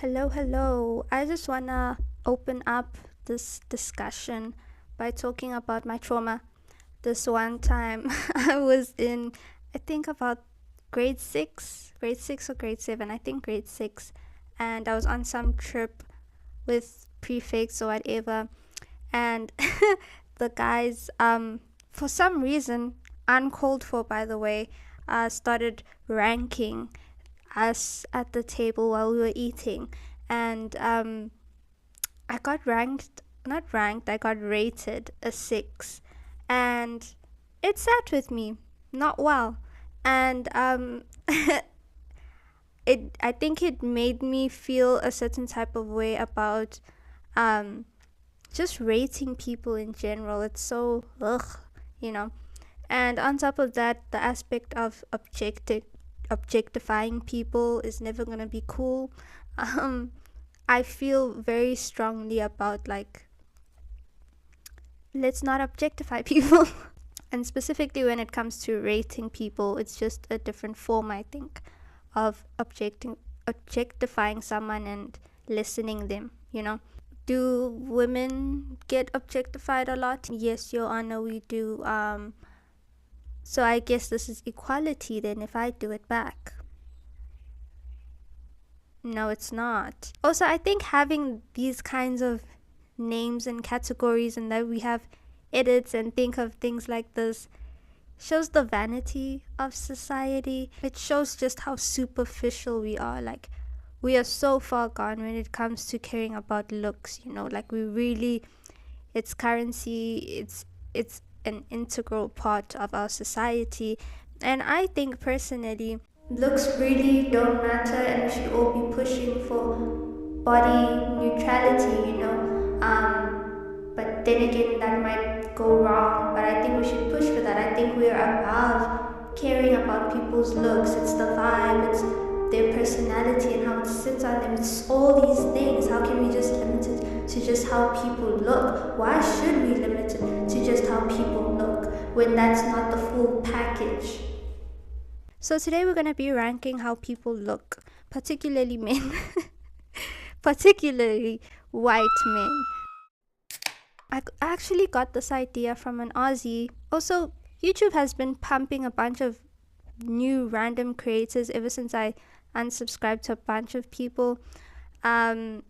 Hello, hello. I just wanna open up this discussion by talking about my trauma. This one time I was in, I think about grade six or grade seven, I think grade six, and I was on some trip with prefects or whatever, and the guys, for some reason, uncalled for by the way, started ranking us at the table while we were eating, and I got ranked, not ranked, I got rated a 6, and it sat with me not well, and it I think it made me feel a certain type of way about um just rating people in general. It's so ugh, you know. And on top of that, the aspect of objectifying people is never gonna be cool. Um, I feel very strongly about, like, let's not objectify people. And specifically when it comes to rating people, it's just a different form, I think, of objectifying someone and listening them, you know. Do women get objectified a lot? Yes, Your Honor, we do. So I guess this is equality then if I do it back. No, it's not. Also, I think having these kinds of names and categories, and that we have edits and think of things like this, shows the vanity of society. It shows just how superficial we are. Like, we are so far gone when it comes to caring about looks, you know. Like, we really, it's currency, it's an integral part of our society. And I think personally, looks really don't matter, and we should all be pushing for body neutrality, you know. But then again, that might go wrong. But I think we should push for that. I think we are above caring about people's looks. It's the vibe, it's their personality and how it sits on them. It's all these things. How can we just limit it to just how people look? Why should we limit it to just how people look when that's not the full package? So today we're going to be ranking how people look, particularly men, particularly white men. I actually got this idea from an Aussie. Also, YouTube has been pumping a bunch of new random creators ever since I unsubscribed to a bunch of people. And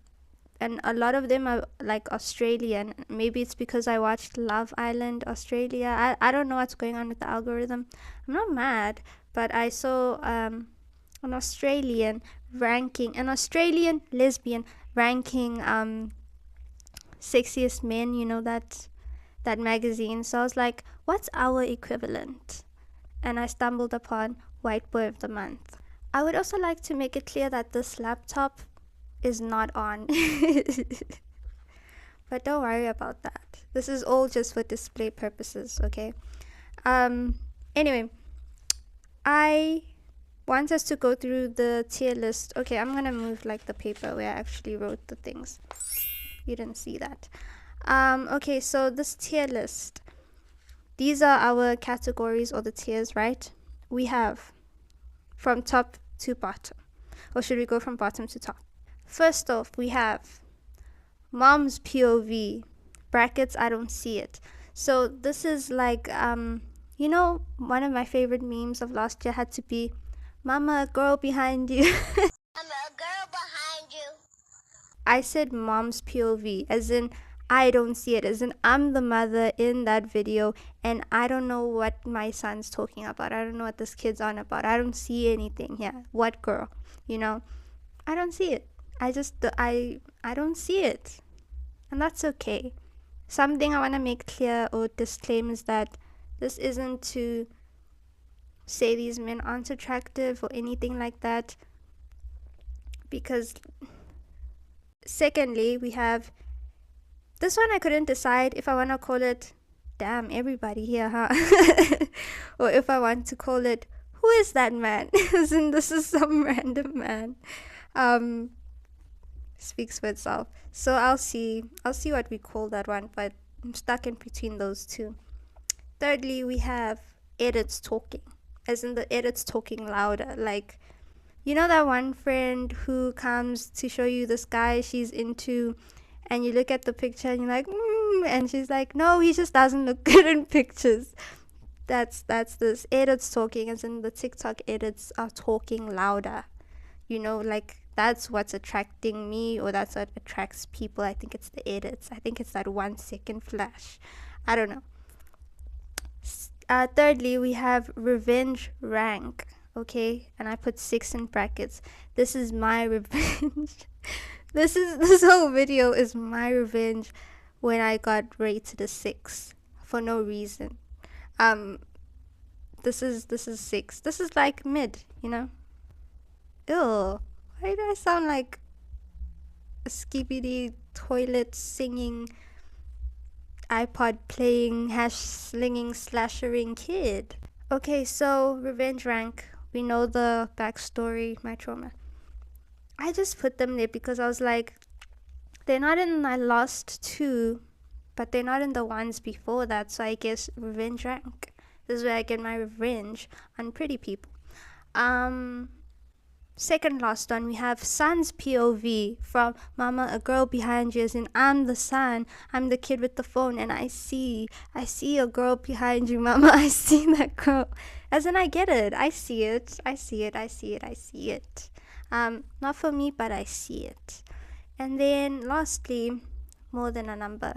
a lot of them are like Australian. Maybe it's because I watched Love Island Australia. I don't know what's going on with the algorithm. I'm not mad, but I saw an Australian lesbian ranking Sexiest Men, you know, that magazine. So I was like, what's our equivalent? And I stumbled upon White Boy of the Month. I would also like to make it clear that this laptop is not on. But don't worry about that. This is all just for display purposes, okay? Anyway, I want us to go through the tier list. Okay, I'm gonna move like the paper where I actually wrote the things. You didn't see that. Okay, so this tier list, these are our categories or the tiers, right? We have from top to bottom, or should we go from bottom to top? First off, we have mom's POV, brackets, I don't see it. So this is like, you know, one of my favorite memes of last year had to be, mama, a girl behind you. Mama, a girl behind you. I said mom's POV, as in I don't see it, as in I'm the mother in that video and I don't know what my son's talking about. I don't know what this kid's on about. I don't see anything here. What girl? You know? I don't see it. I don't see it. And that's okay. Something I want to make clear or disclaim is that this isn't to say these men aren't attractive or anything like that. Because secondly, we have this one. I couldn't decide if I want to call it damn everybody here, huh? Or if I want to call it who is that man? As in this is some random man. Speaks for itself. So I'll see what we call that one, but I'm stuck in between those two. Thirdly, we have edits talking, as in the edits talking louder. Like, You know that one friend who comes to show you this guy she's into, and you look at the picture and you're like, and she's like, no, he just doesn't look good in pictures. That's this edits talking, as in the TikTok edits are talking louder. You know, like that's what's attracting me, or that's what attracts people. I think it's the edits. I think it's that 1 second flash. I don't know. Thirdly, we have revenge rank. Okay, and I put 6 in brackets. This is my revenge. This whole video is my revenge when I got rated a 6 for no reason. This is 6. This is like mid, you know. Ew, why do I sound like a skibidi toilet singing, iPod playing, hash slinging, slashering kid? Okay, so revenge rank. We know the backstory, my trauma. I just put them there because I was like, they're not in my last 2, but they're not in the ones before that, so I guess revenge rank. This is where I get my revenge on pretty people. Second last one, we have son's POV from Mama, a girl behind you, as in I'm the son, I'm the kid with the phone, and I see a girl behind you, Mama, I see that girl. As in I get it, I see it. Not for me, but I see it. And then lastly, more than a number,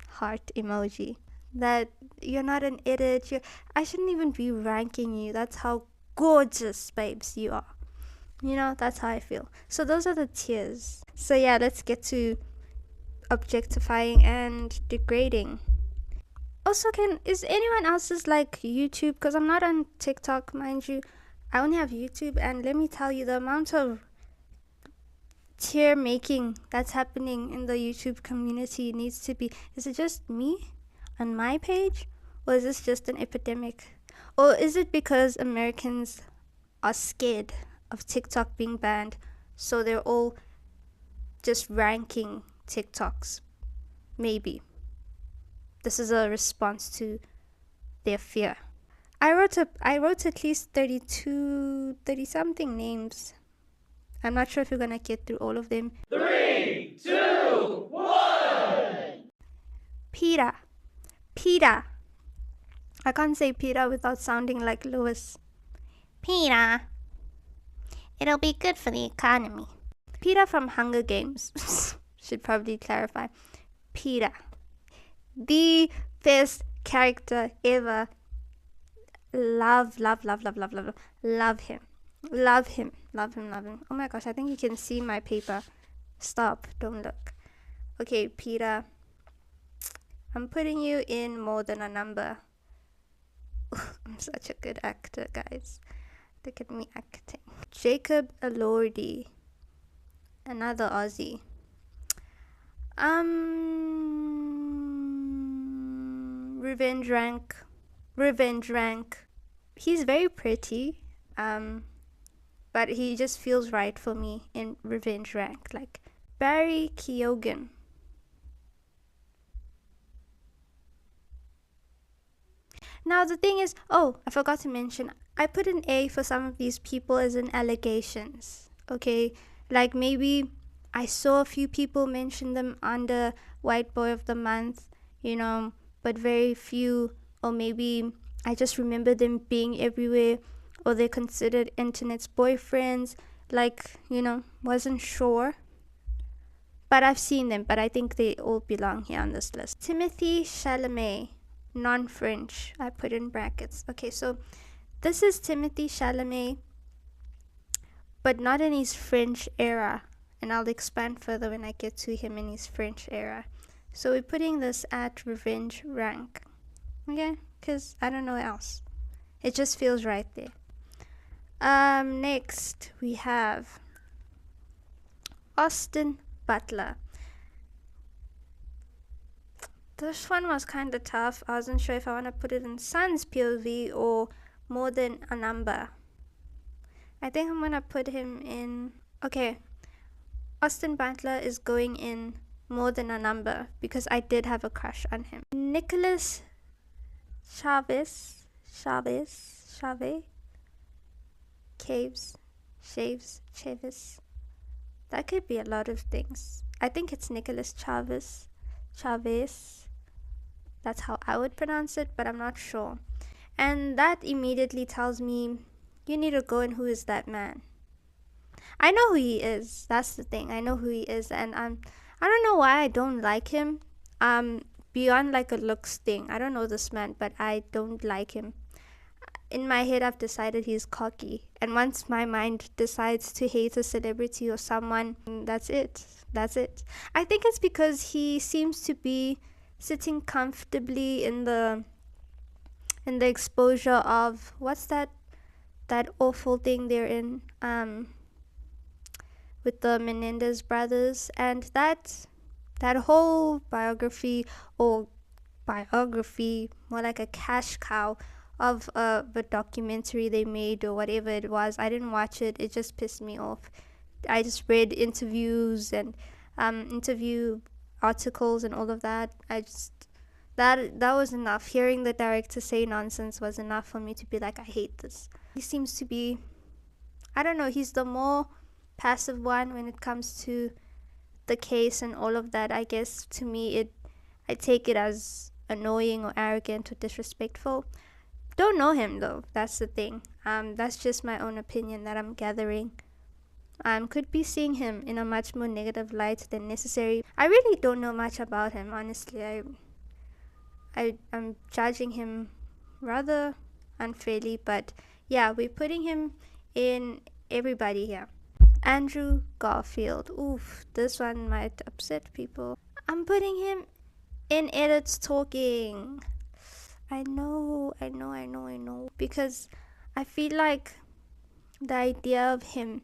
heart emoji. That you're not an edit, I shouldn't even be ranking you. That's how gorgeous, babes, you are. You know, that's how I feel. So those are the tiers. So yeah, let's get to objectifying and degrading. Also, is anyone else's like YouTube? Because I'm not on TikTok, mind you. I only have YouTube, and let me tell you, the amount of tier making that's happening in the YouTube community needs to be. Is it just me on my page, or is this just an epidemic? Or is it because Americans are scared of TikTok being banned, so they're all just ranking TikToks? Maybe this is a response to their fear. I wrote at least 30 something names. I'm not sure if we're gonna get through all of them. 3, 2, 1. PETA. I can't say PETA without sounding like Lewis. PETA. It'll be good for the economy. PETA from Hunger Games. Should probably clarify. PETA. The best character ever. Love him. Love him. Oh my gosh, I think you can see my paper. Stop, don't look. Okay, PETA. I'm putting you in more than a number. I'm such a good actor, guys. Look at me acting. Jacob Elordi. Another Aussie. Revenge rank. He's very pretty. But he just feels right for me in revenge rank. Like Barry Keoghan. Now the thing is, I forgot to mention, I put an A for some of these people as in allegations. Okay, like maybe I saw a few people mention them under White Boy of the Month, you know, but very few, or maybe I just remember them being everywhere, or they're considered internet's boyfriends, like, you know, wasn't sure. But I've seen them, but I think they all belong here on this list. Timothy Chalamet, non-French, I put in brackets. Okay, so this is Timothy Chalamet, but not in his French era. And I'll expand further when I get to him in his French era. So we're putting this at revenge rank. Okay? Because I don't know else. It just feels right there. Next we have Austin Butler. This one was kind of tough. I wasn't sure if I want to put it in son's POV or more than a number. I think I'm gonna put him in. Okay, Austin Butler is going in more than a number because I did have a crush on him. Nicholas Chavez Caves. Chavis. That could be a lot of things. I think it's Nicholas Chavez. That's how I would pronounce it, but I'm not sure. And that immediately tells me, you need to go and who is that man? I know who he is. That's the thing. I know who he is, and I don't know why I don't like him. Beyond like a looks thing. I don't know this man, but I don't like him. In my head, I've decided he's cocky. And once my mind decides to hate a celebrity or someone, that's it. That's it. I think it's because he seems to be sitting comfortably in the exposure of what's that awful thing they're in with the Menendez brothers, and that whole biography, more like a cash cow of the documentary they made or whatever it was. I didn't watch it. It just pissed me off. I just read interviews and interview articles and all of that. That was enough. Hearing the director say nonsense was enough for me to be like, I hate this. He seems to be, I don't know, he's the more passive one when it comes to the case and all of that. I guess to me, I take it as annoying or arrogant or disrespectful. Don't know him though. That's the thing. That's just my own opinion that I'm gathering. Could be seeing him in a much more negative light than necessary. I really don't know much about him, honestly. I'm judging him rather unfairly, but yeah, we're putting him in everybody here. Andrew Garfield. Oof, this one might upset people. I'm putting him in edits talking. I know. Because I feel like the idea of him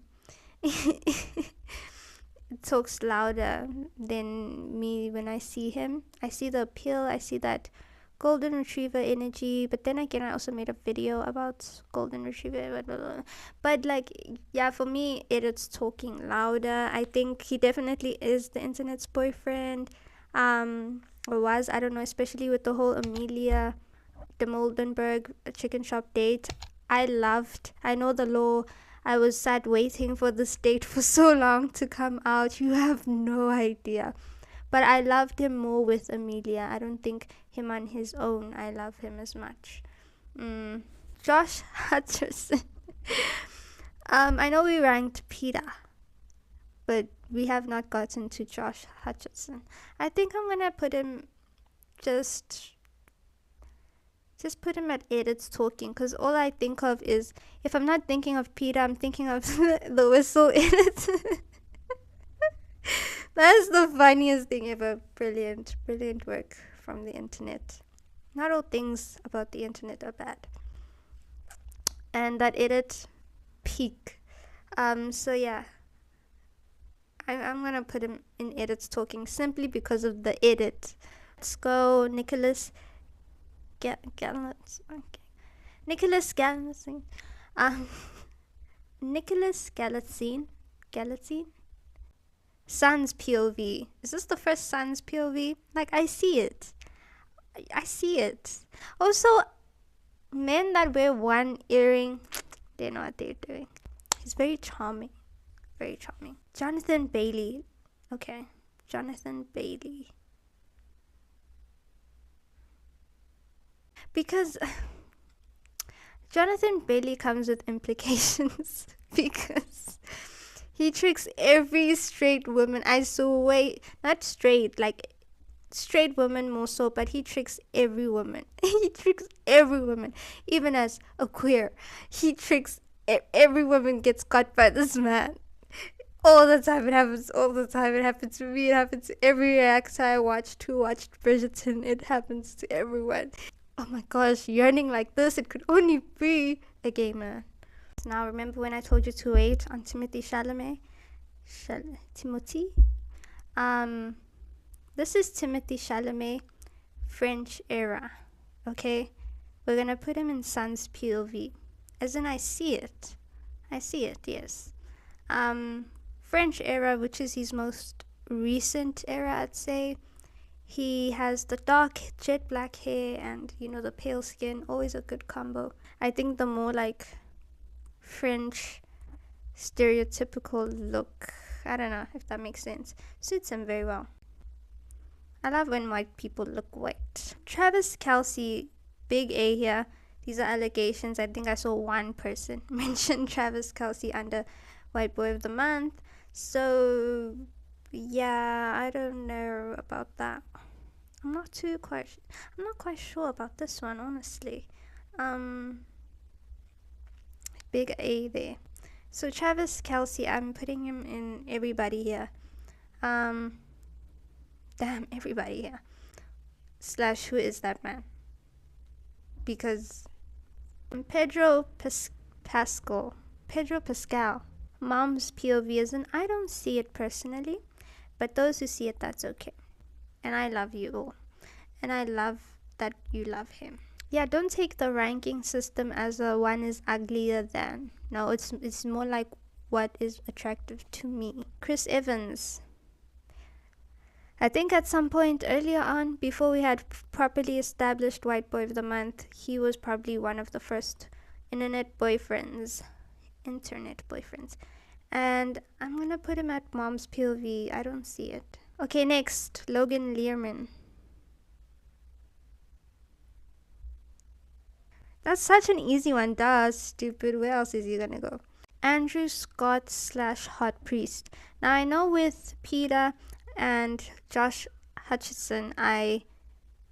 talks louder than me when I see him. I see the appeal, I see that golden retriever energy, but then again, I also made a video about golden retriever, blah, blah, blah. But like, yeah, for me, it's talking louder. I think he definitely is the internet's boyfriend, or was, I don't know, especially with the whole Amelia de Moldenberg chicken shop date. I know the law. I was sat waiting for this date for so long to come out. You have no idea. But I loved him more with Amelia. I don't think him on his own, I love him as much. Josh Hutcherson. I know we ranked Peter, but we have not gotten to Josh Hutcherson. I think I'm gonna put him just put him at edits talking, because all I think of is, if I'm not thinking of Peter, I'm thinking of the whistle edit. That's the funniest thing ever. Brilliant work from the internet. Not all things about the internet are bad. And that edit, peak. So yeah, I'm gonna put him in edits talking simply because of the edit. Let's go, Nicholas Nicholas Galatzine. Nicholas Galatzine. Son's POV. Is this the first son's POV? Like, I see it. Also, men that wear one earring, they know what they're doing. He's very charming. Jonathan Bailey. Okay, Jonathan Bailey. Because Jonathan Bailey comes with implications because he tricks every straight woman. I swear, not straight, like straight woman more so, but he tricks every woman. He tricks every woman, even as a queer. He tricks every woman gets caught by this man. All the time it happens. It happens to me. It happens to every reactor I watched who watched Bridgerton. It happens to everyone. Oh my gosh, yearning like this, it could only be a gay man. Now, remember when I told you to wait on Timothy Chalamet? Timothy? This is Timothy Chalamet, French era. Okay? We're gonna put him in Son's POV. As in, I see it, yes. French era, which is his most recent era, I'd say. He has the dark jet black hair and, the pale skin. Always a good combo. I think the more like French stereotypical look. I don't know if that makes sense. Suits him very well. I love when white people look white. Travis Kelce, big A here. These are allegations. I think I saw one person mention Travis Kelce under White Boy of the Month. So, yeah, I don't know about that. I'm not quite sure about this one, honestly. Big A there. So Travis Kelce, I'm putting him in everybody here. Damn, everybody here. / who is that man? Because Pedro Pascal, mom's POV isn't. I don't see it personally, but those who see it, that's okay. And I love you all, and I love that you love him. Yeah, don't take the ranking system as a one is uglier than. No, it's more like what is attractive to me. Chris Evans. I think at some point earlier on, before we had properly established White Boy of the Month, he was probably one of the first internet boyfriends. And I'm gonna put him at mom's POV. I don't see it. Okay, next, Logan Lerman. That's such an easy one, duh, stupid. Where else is he gonna go? Andrew Scott / Hot Priest. Now I know with Peter and Josh Hutcherson I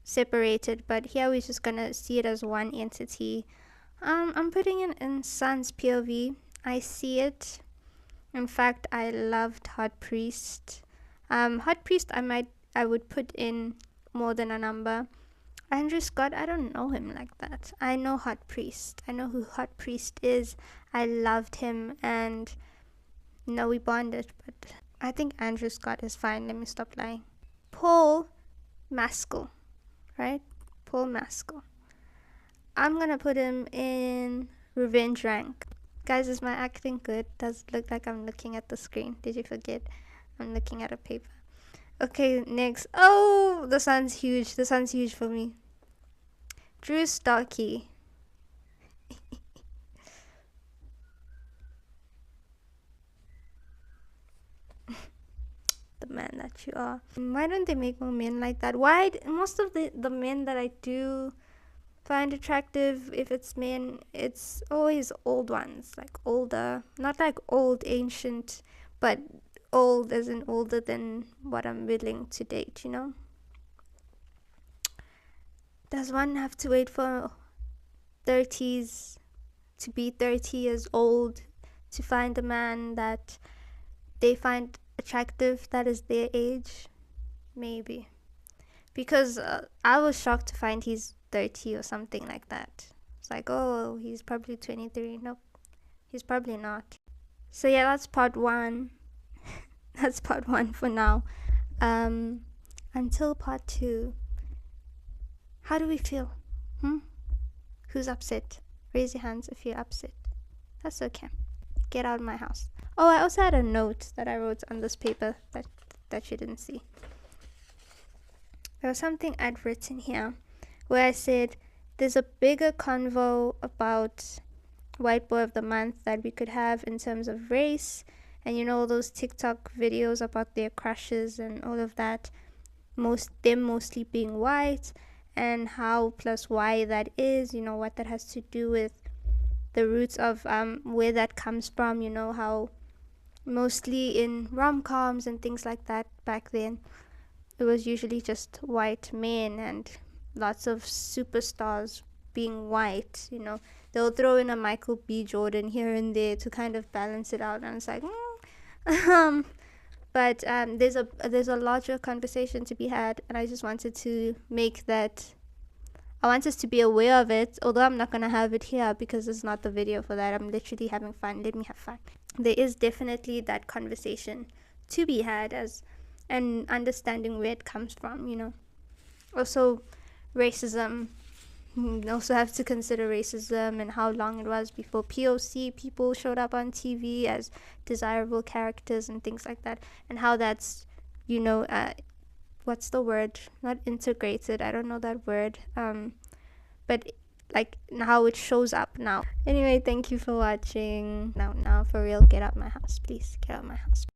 separated, but here we're just gonna see it as one entity. I'm putting it in Sun's POV. I see it. In fact, I loved Hot Priest. Hot Priest I would put in more than a number. Andrew Scott, I don't know him like that. I know Hot Priest. I know who Hot Priest is. I loved him, and we bonded, but I think Andrew Scott is fine. Let me stop lying. Paul Mescal, right? Paul Mescal. I'm gonna put him in revenge rank. Guys, is my acting good? Does it look like I'm looking at the screen? Did you forget? I'm looking at a paper. Okay, next. Oh, the sun's huge. The sun's huge for me. Drew Starkey. The man that you are. Why don't they make more men like that? Why most of the men that I do find attractive, if it's men, it's always old ones, like older, not like old ancient, but old as in older than what I'm willing to date, Does one have to wait for 30s to be 30 years old to find a man that they find attractive that is their age? Maybe. Because I was shocked to find he's 30 or something like that. It's like, oh, he's probably 23. Nope, he's probably not. So yeah, that's part one. That's part one for now. Until part two. How do we feel? Who's upset? Raise your hands if you're upset. That's okay. Get out of my house. Oh, I also had a note that I wrote on this paper that you didn't see. There was something I'd written here where I said there's a bigger convo about White Boy of the Month that we could have in terms of race, and all those TikTok videos about their crushes and all of that, them mostly being white, and how plus why that is, what that has to do with the roots of where that comes from, how mostly in rom-coms and things like that back then, it was usually just white men and lots of superstars being white, They'll throw in a Michael B. Jordan here and there to kind of balance it out, and it's like, but there's a larger conversation to be had, and I just wanted to make that. I want us to be aware of it, although I'm not gonna have it here because it's not the video for that. I'm literally having fun. Let me have fun. There is definitely that conversation to be had and understanding where it comes from. Also, racism. Also have to consider racism and how long it was before POC people showed up on TV as desirable characters and things like that, and how that's, what's the word? Not integrated. I don't know that word. But like how it shows up now. Anyway, thank you for watching. Now for real, get out my house, please, get out my house.